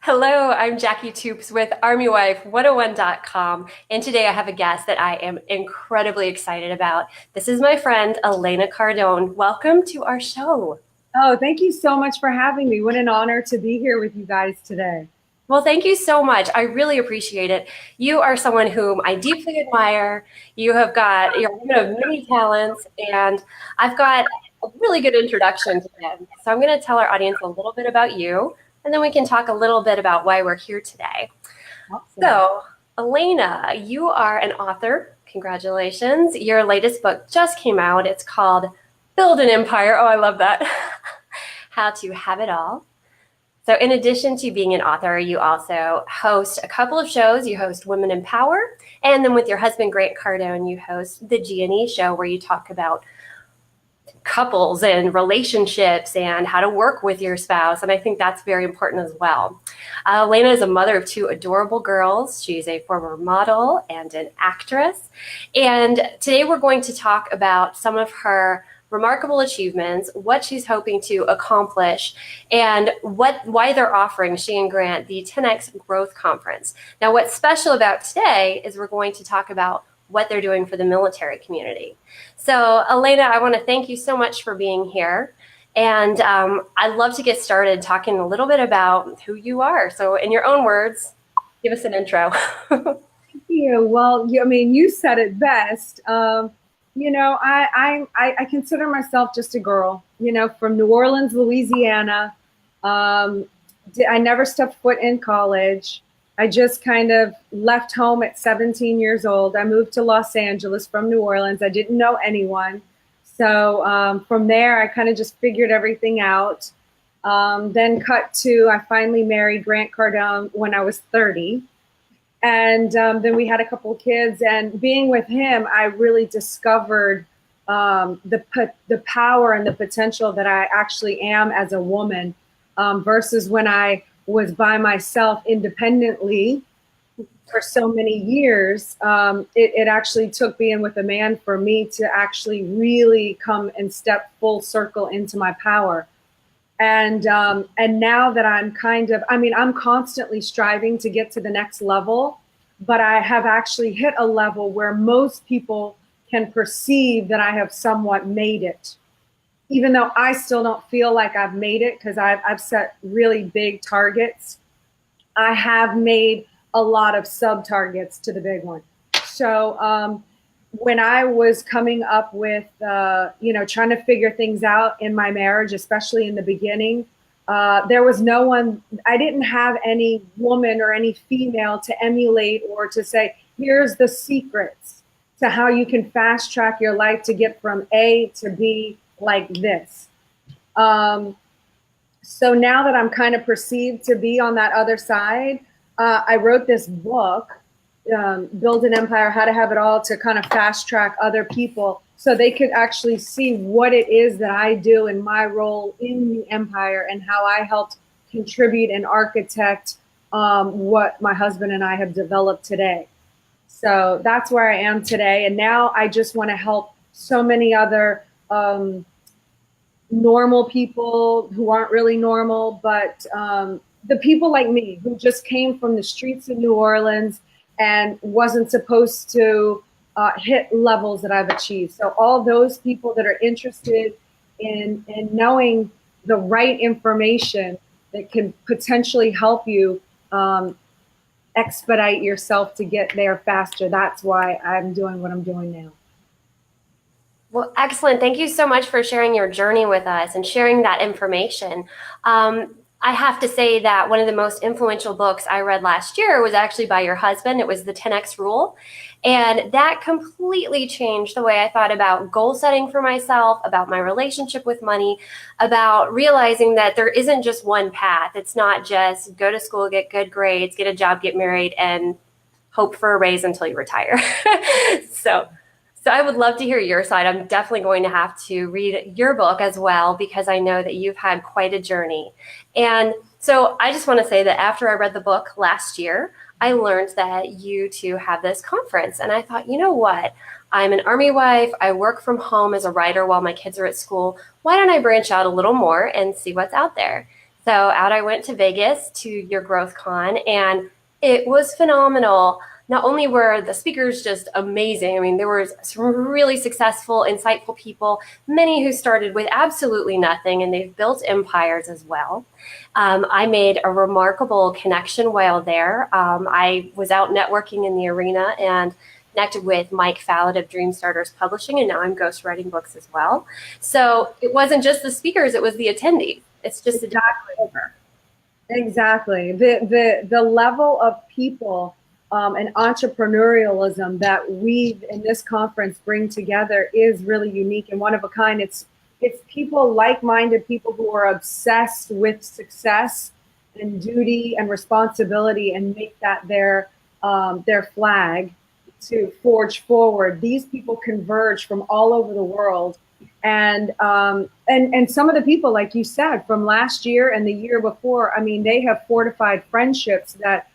Hello, I'm Jackie Toops with ArmyWife101.com, and today I have a guest that I am incredibly excited about. This is my friend Elena Cardone. Welcome to our show. Oh, thank you so much for having me. What an honor to be here with you guys today. Well, thank you so much. I really appreciate it. You are someone whom I deeply admire. You're a woman of many talents, and I've got a really good introduction to them. So I'm going to tell our audience a little bit about you, and then we can talk a little bit about why we're here today. Awesome. So, Elena, you are an author. Congratulations. Your latest book just came out. It's called Build an Empire. Oh, I love that. How to Have It All. So, in addition to being an author, you also host a couple of shows. You host Women in Power, and then with your husband, Grant Cardone, you host the G&E show where you talk about couples and relationships and how to work with your spouse. And I think that's very important as well. Elena is a mother of two adorable girls. She's a former model and an actress. And today we're going to talk about some of her remarkable achievements, what she's hoping to accomplish, and why they're offering, she and Grant, the 10X Growth Conference. Now, what's special about today is we're going to talk about what they're doing for the military community. So, Elena, I want to thank you so much for being here. And I'd love to get started talking a little bit about who you are. So, in your own words, give us an intro. Thank you. Well, you said it best. I consider myself just a girl, from New Orleans, Louisiana. I never stepped foot in college. I just kind of left home at 17 years old. I moved to Los Angeles from New Orleans. I didn't know anyone. So from there, I kind of just figured everything out. Then I finally married Grant Cardone when I was 30. And then we had a couple of kids. And being with him, I really discovered the power and the potential that I actually am as a woman versus when I was by myself independently for so many years. It actually took being with a man for me to actually really come and step full circle into my power. And now that I'm constantly striving to get to the next level, but I have actually hit a level where most people can perceive that I have somewhat made it, even though I still don't feel like I've made it because I've set really big targets. I have made a lot of sub targets to the big one. So when I was coming up with, trying to figure things out in my marriage, especially in the beginning, there was no one, I didn't have any woman or any female to emulate or to say, here's the secrets to how you can fast track your life to get from A to B like this. So now that I'm kind of perceived to be on that other side, I wrote this book, Build an Empire, How to Have It All, to kind of fast track other people so they could actually see what it is that I do in my role in the empire and how I helped contribute and architect what my husband and I have developed today. So that's where I am today. And now I just want to help so many other normal people who aren't really normal, but the people like me who just came from the streets of New Orleans and wasn't supposed to hit levels that I've achieved. So all those people that are interested in knowing the right information that can potentially help you expedite yourself to get there faster. That's why I'm doing what I'm doing now. Well, excellent. Thank you so much for sharing your journey with us and sharing that information. I have to say that one of the most influential books I read last year was actually by your husband. It was The 10X Rule. And that completely changed the way I thought about goal setting for myself, about my relationship with money, about realizing that there isn't just one path. It's not just go to school, get good grades, get a job, get married, and hope for a raise until you retire. So I would love to hear your side. I'm definitely going to have to read your book as well because I know that you've had quite a journey. And so I just want to say that after I read the book last year, I learned that you two have this conference. And I thought, you know what? I'm an Army wife. I work from home as a writer while my kids are at school. Why don't I branch out a little more and see what's out there? So out I went to Vegas to your Growth Con, and it was phenomenal. Not only were the speakers just amazing, I mean, there were some really successful, insightful people, many who started with absolutely nothing, and they've built empires as well. I made a remarkable connection while there. I was out networking in the arena and connected with Mike Fallon of Dream Starters Publishing, and now I'm ghostwriting books as well. So it wasn't just the speakers, it was the attendees. It's just a different Exactly. flavor. Exactly. The level of people and entrepreneurialism that we in this conference bring together is really unique and one of a kind. It's people, like-minded people who are obsessed with success and duty and responsibility and make that their flag to forge forward. These people converge from all over the world, and some of the people, like you said, from last year and the year before, I mean, they have fortified friendships that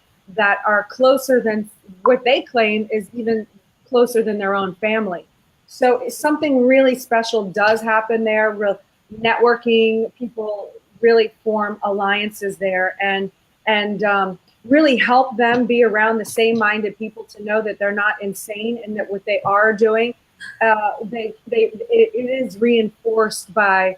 are closer than what they claim is even closer than their own family. So something really special does happen there. Real networking, people really form alliances there, and really help them be around the same-minded people to know that they're not insane and that what they are doing, it is reinforced by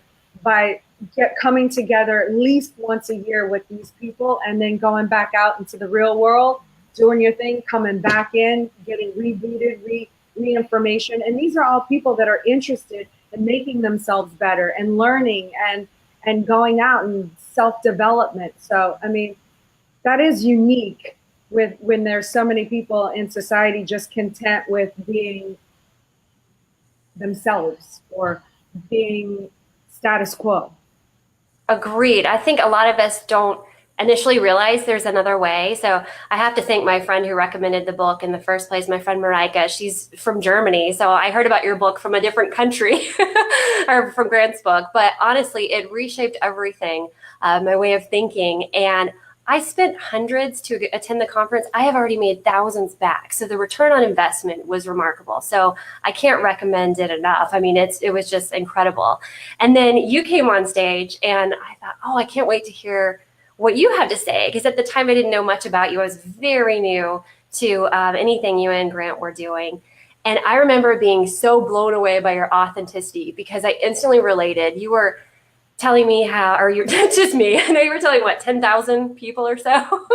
coming together at least once a year with these people, and then going back out into the real world, doing your thing, coming back in, getting rebooted, re-information. And these are all people that are interested in making themselves better and learning and going out and self-development. So, I mean, that is unique with when there's so many people in society just content with being themselves or being status quo. Agreed. I think a lot of us don't initially realize there's another way. So I have to thank my friend who recommended the book in the first place, my friend Marika. She's from Germany. So I heard about your book from a different country or from Grant's book. But honestly, it reshaped everything, my way of thinking. And I spent hundreds to attend the conference. I have already made thousands back. So the return on investment was remarkable. So I can't recommend it enough. I mean, it was just incredible. And then you came on stage and I thought, oh, I can't wait to hear what you had to say. Because at the time I didn't know much about you. I was very new to anything you and Grant were doing. And I remember being so blown away by your authenticity because I instantly related. You were telling me how, or you're just me. I know you were telling what, 10,000 people or so,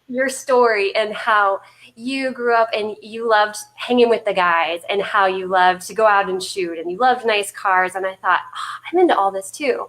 your story and how you grew up and you loved hanging with the guys and how you loved to go out and shoot and you loved nice cars. And I thought, oh, I'm into all this too.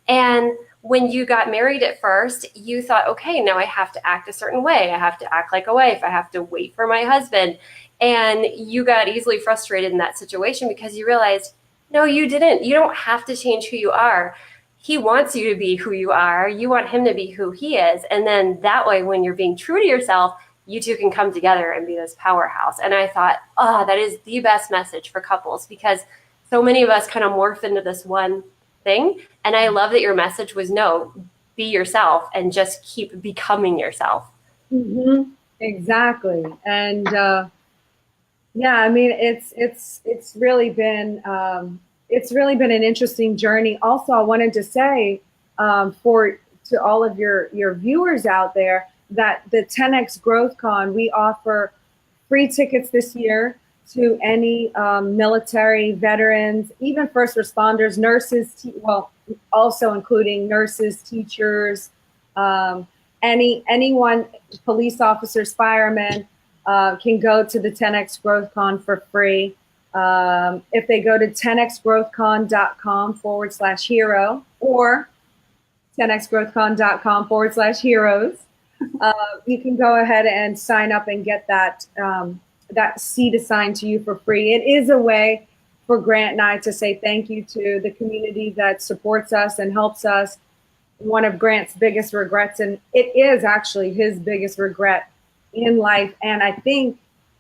And when you got married at first, you thought, okay, now I have to act a certain way. I have to act like a wife. I have to wait for my husband. And you got easily frustrated in that situation because you realized, no, you didn't. You don't have to change who you are. He wants you to be who you are. You want him to be who he is. And then that way, when you're being true to yourself, you two can come together and be this powerhouse. And I thought, oh, that is the best message for couples because so many of us kind of morph into this one thing. And I love that your message was no, be yourself and just keep becoming yourself. Mm-hmm. Exactly. And yeah, I mean, it's really been an interesting journey. Also, I wanted to say to all of your viewers out there that the 10X Growth Con, we offer free tickets this year to any military veterans, even first responders, nurses, well, also including nurses, teachers, anyone, police officers, firemen, can go to the 10X Growth Con for free. If they go to 10xgrowthcon.com/hero or 10xgrowthcon.com/heroes, you can go ahead and sign up and get that seat assigned to you for free. It is a way for Grant and I to say thank you to the community that supports us and helps us. One of Grant's biggest regrets, and it is actually his biggest regret in life, and I think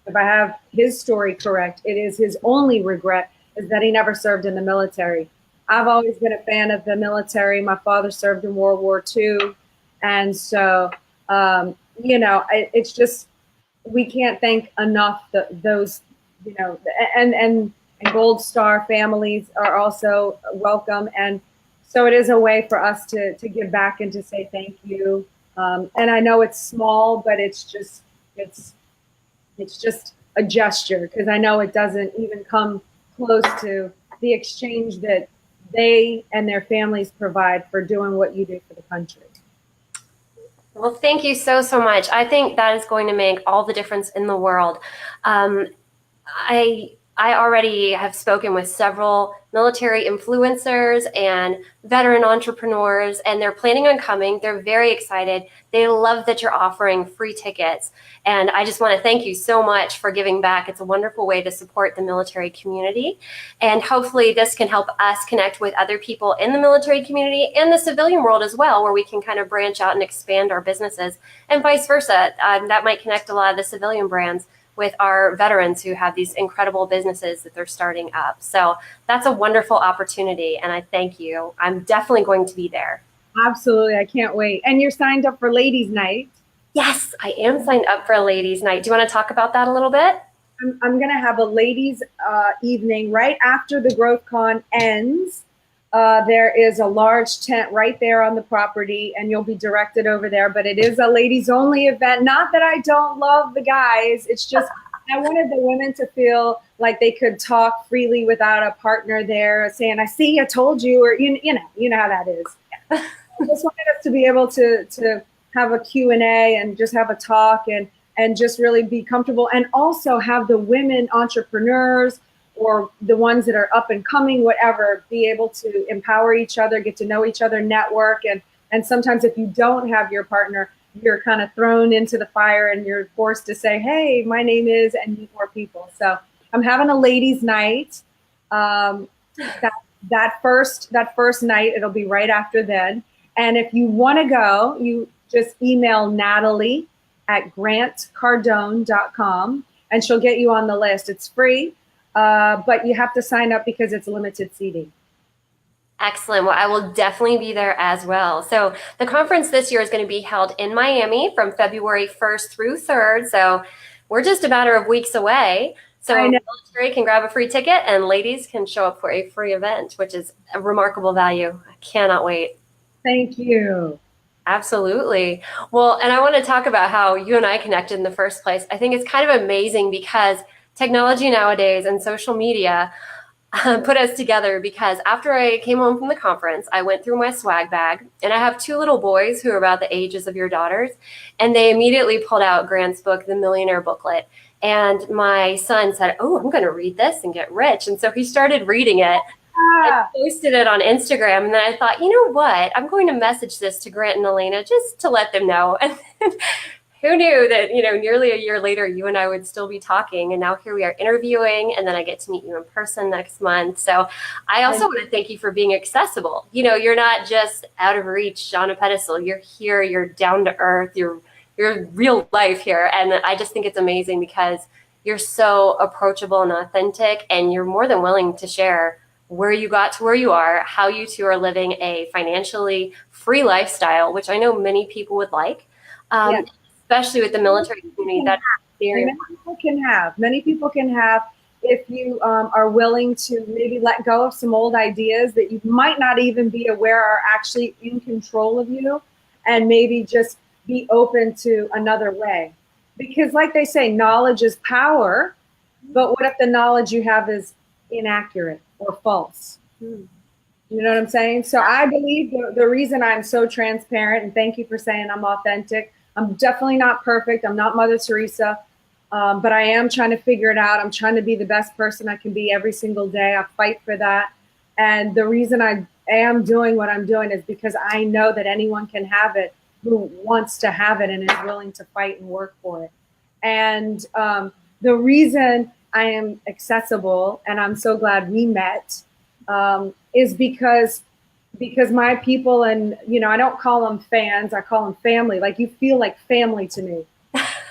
if I have his story correct, it is his only regret, is that he never served in the military. I've always been a fan of the military. My father served in World War II. And so, it's just, we can't thank enough those, and Gold Star families are also welcome. And So it is a way for us to give back and to say thank you. And I know it's small, but it's it's just a gesture, because I know it doesn't even come close to the exchange that they and their families provide for doing what you do for the country. Well, thank you so, so much. I think that is going to make all the difference in the world. Um, I already have spoken with several military influencers and veteran entrepreneurs, and they're planning on coming. They're very excited. They love that you're offering free tickets. And I just want to thank you so much for giving back. It's a wonderful way to support the military community. And hopefully this can help us connect with other people in the military community and the civilian world as well, where we can kind of branch out and expand our businesses, and vice versa. That might connect a lot of the civilian brands with our veterans who have these incredible businesses that they're starting up. So that's a wonderful opportunity, and I thank you. I'm definitely going to be there. Absolutely. I can't wait. And you're signed up for ladies' night. Yes, I am signed up for a ladies' night. Do you want to talk about that a little bit? I'm going to have a ladies' evening right after the Growth Con ends. There is a large tent right there on the property, and you'll be directed over there. But it is a ladies only event. Not that I don't love the guys. It's just I wanted the women to feel like they could talk freely without a partner there saying, "I see, I told you," or you know how that is. I just wanted us to be able to have a Q&A and just have a talk and just really be comfortable, and also have the women entrepreneurs or the ones that are up and coming, whatever, be able to empower each other, get to know each other, network. And sometimes if you don't have your partner, you're kind of thrown into the fire and you're forced to say, hey, my name is, and meet more people. So I'm having a ladies' night. That first night, it'll be right after then. And if you want to go, you just email Natalie at grantcardone.com and she'll get you on the list. It's free, but you have to sign up because it's limited seating. Excellent. Well, I will definitely be there as well. So the conference this year is going to be held in Miami from February 1st through 3rd. So we're just a matter of weeks away. So military can grab a free ticket and ladies can show up for a free event, which is a remarkable value. I cannot wait. Thank you. Absolutely. Well, and I want to talk about how you and I connected in the first place. I think it's kind of amazing because technology nowadays and social media put us together, because after I came home from the conference, I went through my swag bag, and I have two little boys who are about the ages of your daughters, and they immediately pulled out Grant's book, The Millionaire Booklet. And my son said, oh, I'm going to read this and get rich. And so he started reading it. I posted it on Instagram, and then I thought, you know what? I'm going to message this to Grant and Elena just to let them know. And who knew that, nearly a year later, you and I would still be talking. And now here we are interviewing, and then I get to meet you in person next month. So I also want to thank you for being accessible. You're not just out of reach on a pedestal. You're here, you're down to earth, you're real life here. And I just think it's amazing because you're so approachable and authentic, and you're more than willing to share where you got to where you are, how you two are living a financially free lifestyle, which I know many people would like. Especially with the military community. That's very many people can have if you are willing to maybe let go of some old ideas that you might not even be aware are actually in control of you, and maybe just be open to another way. Because like they say, knowledge is power, but what if the knowledge you have is inaccurate or false? You know what I'm saying? So I believe the reason I'm so transparent, and thank you for saying I'm authentic. I'm definitely not perfect. I'm not Mother Teresa, but I am trying to figure it out. I'm trying to be the best person I can be every single day. I fight for that. And the reason I am doing what I'm doing is because I know that anyone can have it who wants to have it and is willing to fight and work for it. And the reason I am accessible, and I'm so glad we met, is because my people, and I don't call them fans, I call them family. Like, you feel like family to me.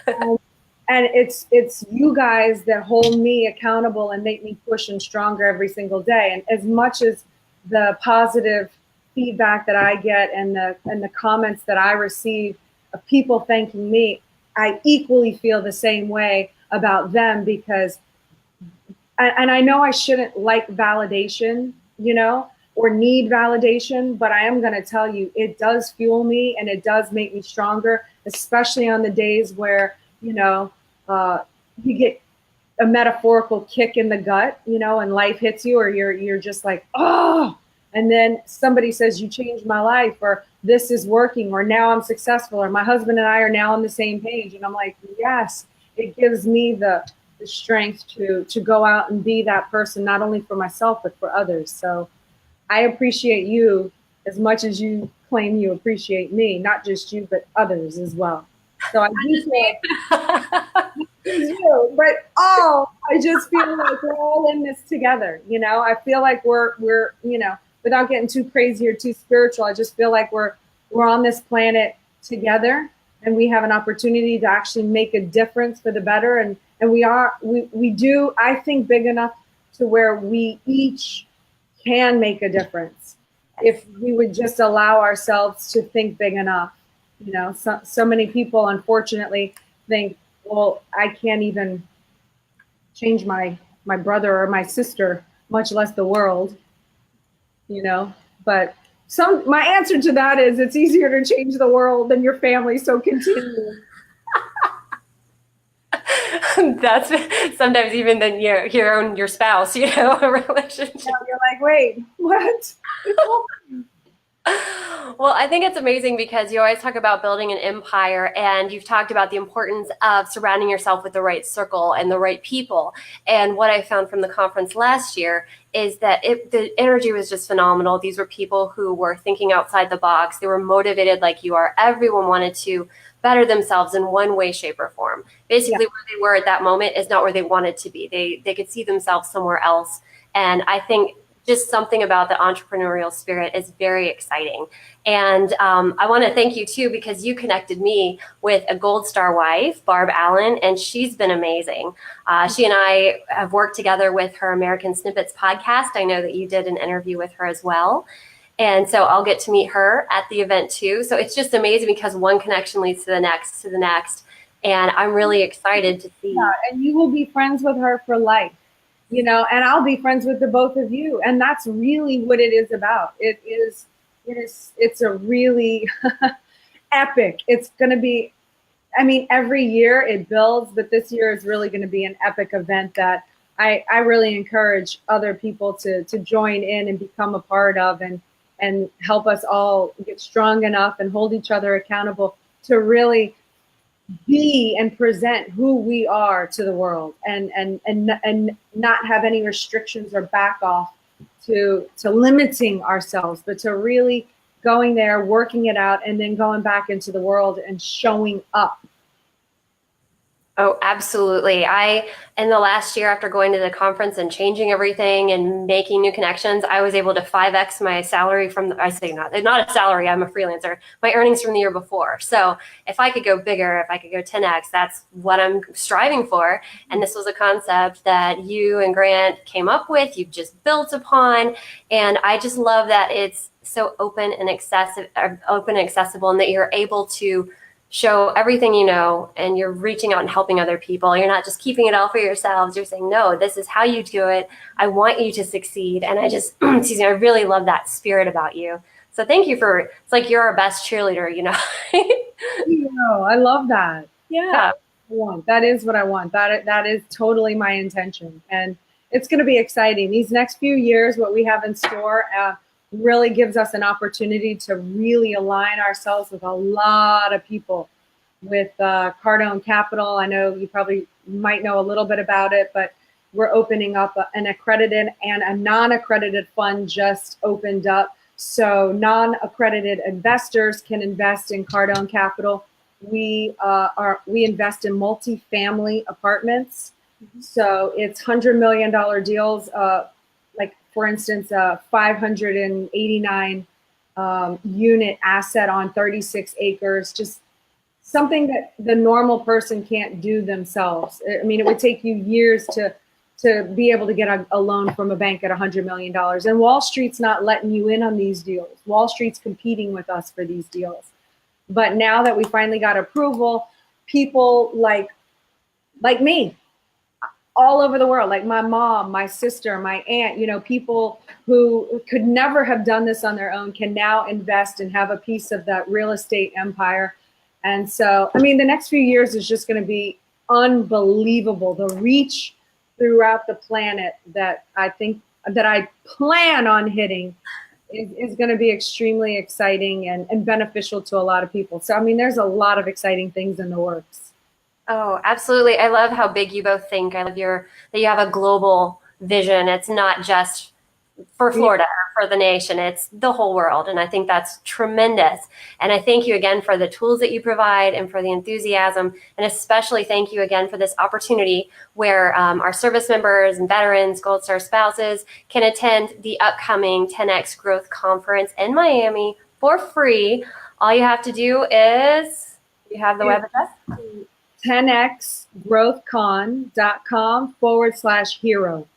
And it's you guys that hold me accountable and make me push and stronger every single day. And as much as the positive feedback that I get and the comments that I receive of people thanking me, I equally feel the same way about them, because and I know I shouldn't like validation, or need validation, but I am going to tell you, it does fuel me and it does make me stronger, especially on the days where, you get a metaphorical kick in the gut, and life hits you, or you're just like, oh, and then somebody says, you changed my life, or this is working, or now I'm successful, or my husband and I are now on the same page. And I'm like, yes, it gives me the strength to go out and be that person, not only for myself, but for others. So I appreciate you as much as you claim you appreciate me, not just you, but others as well. So I do feel you, but I just feel like we're all in this together. I feel like we're without getting too crazy or too spiritual, I just feel like we're on this planet together, and we have an opportunity to actually make a difference for the better. And we do, I think, big enough to where we each can make a difference if we would just allow ourselves to think big enough. So many people, unfortunately, think, well, I can't even change my brother or my sister, much less the world, But my answer to that is, it's easier to change the world than your family, so continue. That's sometimes even than your spouse, a relationship. You're like, wait, what? Well, I think it's amazing because you always talk about building an empire, and you've talked about the importance of surrounding yourself with the right circle and the right people. And what I found from the conference last year is that the energy was just phenomenal. These were people who were thinking outside the box. They were motivated like you are. Everyone wanted to better themselves in one way, shape, or form. Basically, where they were at that moment is not where they wanted to be. They could see themselves somewhere else. And I think just something about the entrepreneurial spirit is very exciting. And I want to thank you too, because you connected me with a Gold Star wife, Barb Allen, and she's been amazing. She and I have worked together with her American Snippets podcast. I know that you did an interview with her as well. And so I'll get to meet her at the event too. So it's just amazing because one connection leads to the next, to the next. And I'm really excited to see. Yeah, and you will be friends with her for life. And I'll be friends with the both of you. And that's really what it is about. It's a really epic. It's going to be, every year it builds, but this year is really going to be an epic event that I really encourage other people to join in and become a part of, and help us all get strong enough and hold each other accountable to really be and present who we are to the world, and not have any restrictions or back off to limiting ourselves, but to really going there, working it out, and then going back into the world and showing up. Oh, absolutely. In the last year, after going to the conference and changing everything and making new connections, I was able to 5X my salary not a salary, I'm a freelancer, my earnings from the year before. So if I could go bigger, if I could go 10X, that's what I'm striving for. And this was a concept that you and Grant came up with, you've just built upon. And I just love that it's so open and accessible, and that you're able to show everything you know, and you're reaching out and helping other people. You're not just keeping it all for yourselves. You're saying, no, this is how you do it. I want you to succeed. And I just, I really love that spirit about you. So thank you it's like you're our best cheerleader, I love that. Yeah. That is what I want. That is totally my intention. And it's going to be exciting. These next few years, what we have in store, really gives us an opportunity to really align ourselves with a lot of people. With Cardone Capital, I know you probably might know a little bit about it, but we're opening up an accredited and a non-accredited fund just opened up. So non-accredited investors can invest in Cardone Capital. We invest in multifamily apartments. Mm-hmm. So it's $100 million deals. For instance, a 589 unit asset on 36 acres, just something that the normal person can't do themselves. It would take you years to be able to get a loan from a bank at $100 million. And Wall Street's not letting you in on these deals. Wall Street's competing with us for these deals. But now that we finally got approval, people like me, all over the world, like my mom, my sister, my aunt, you know, people who could never have done this on their own can now invest and have a piece of that real estate empire. And so, I mean, the next few years is just going to be unbelievable. The reach throughout the planet that I plan on hitting is going to be extremely exciting and beneficial to a lot of people. So, I mean, there's a lot of exciting things in the works. Oh, absolutely. I love how big you both think. I love that you have a global vision. It's not just for Florida or for the nation, it's the whole world. And I think that's tremendous. And I thank you again for the tools that you provide and for the enthusiasm. And especially thank you again for this opportunity where our service members and veterans, Gold Star spouses can attend the upcoming 10X Growth Conference in Miami for free. All you have to do is, you have the web address? 10xgrowthcon.com/hero.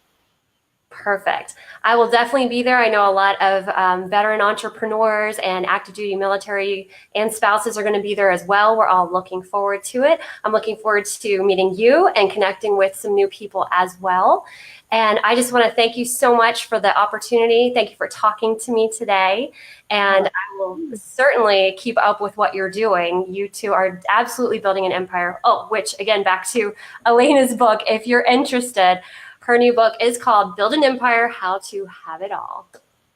Perfect. I will definitely be there. I know a lot of veteran entrepreneurs and active duty military and spouses are going to be there as well. We're all looking forward to it. I'm looking forward to meeting you and connecting with some new people as well. And I just want to thank you so much for the opportunity. Thank you for talking to me today. And I will certainly keep up with what you're doing. You two are absolutely building an empire. Oh, which again, back to Elena's book, if you're interested. Her new book is called Build an Empire, How to Have It All.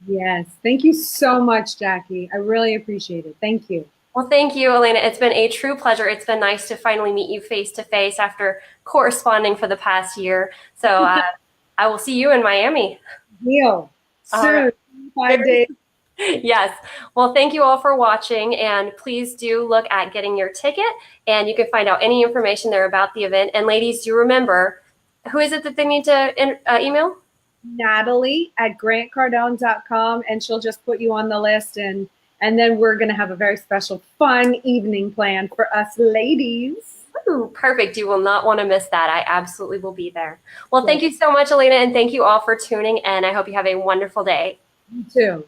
Yes. Thank you so much, Jackie. I really appreciate it. Thank you. Well, thank you, Elena. It's been a true pleasure. It's been nice to finally meet you face to face after corresponding for the past year. So I will see you in Miami. Deal. Soon. 5 days. Yes. Well, thank you all for watching, and please do look at getting your ticket, and you can find out any information there about the event. And ladies, do remember, who is it that they need to email? Natalie@grantcardone.com, and she'll just put you on the list, and then we're going to have a very special, fun evening planned for us ladies. Ooh, perfect. You will not want to miss that. I absolutely will be there. Well, thank you so much, Elena, and thank you all for tuning in. I hope you have a wonderful day. You too.